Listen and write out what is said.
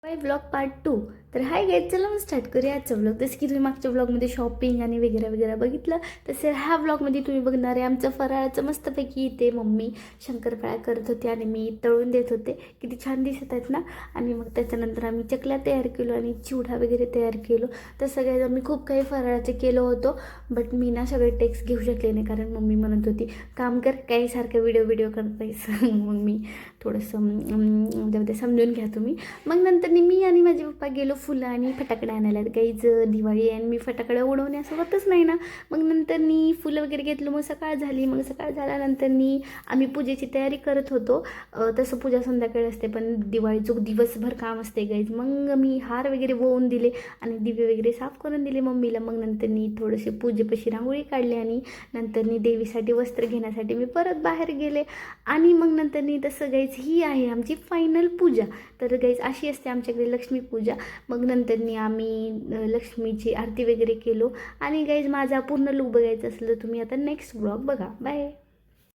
Bye blog part 2. तर hi guys, चला मग स्टार्ट करूया आजचा ब्लॉग. जसं की तुम्ही मागच्या ब्लॉगमध्ये शॉपिंग आणि वगैरे वगैरे बघितलं, तसं ह्या ब्लॉगमध्ये तुम्ही बघणार आहे आमचं फराळाचं मस्तपैकी. ते मम्मी शंकरपाळ्या करत होते आणि मी तळून देत होते. किती छान दिसत आहेत ना. आणि मग त्याच्यानंतर आम्ही चकल्या तयार केलो आणि चिवडा वगैरे तयार केलो. तर सगळ्यात आम्ही खूप काही फराळाचे केलं होतं, बट मी ना सगळे टेक्स्ट घेऊ शकले नाही, कारण मम्मी म्हणत होती काम कर, काही सारखं व्हिडिओ करतायस. मग मी थोडंसं समजून घ्या तुम्ही. मग नंतर मी आणि माझे पप्पा गेलो फुलं आणि फटाकडे आणायला. काहीच दिवाळी आणि मी फटाकडे उडवण्यासोबतच नाही ना. मग नंतर फुलं वगैरे घेतलं. मग सकाळ झाली. मग सकाळ झाल्यानंतर आम्ही पूजेची तयारी करत होतो. तसं पूजा संध्याकाळी असते, पण दिवाळीचं दिवसभर काम असते गाईज. मग मी हार वगैरे वळून दिले आणि दिवे वगैरे साफ करून दिले मम्मीला. मग नंतर थोडेसे पूजेपाशी रांगोळी काढली आणि नंतर देवीसाठी वस्त्र घेण्यासाठी मी परत बाहेर गेले. आणि मग नंतर तसं गाईज ही आहे आमची फायनल पूजा. तर गाईज अशी असते आमच्याकडे लक्ष्मी पूजा. मग नंतर आम्ही लक्ष्मीची आरती वगैरे केलो. आणि गाईज माझा पूर्ण लूक बघायचं असलं तुम्ही आता नेक्स्ट ब्लॉग बघा. बाय.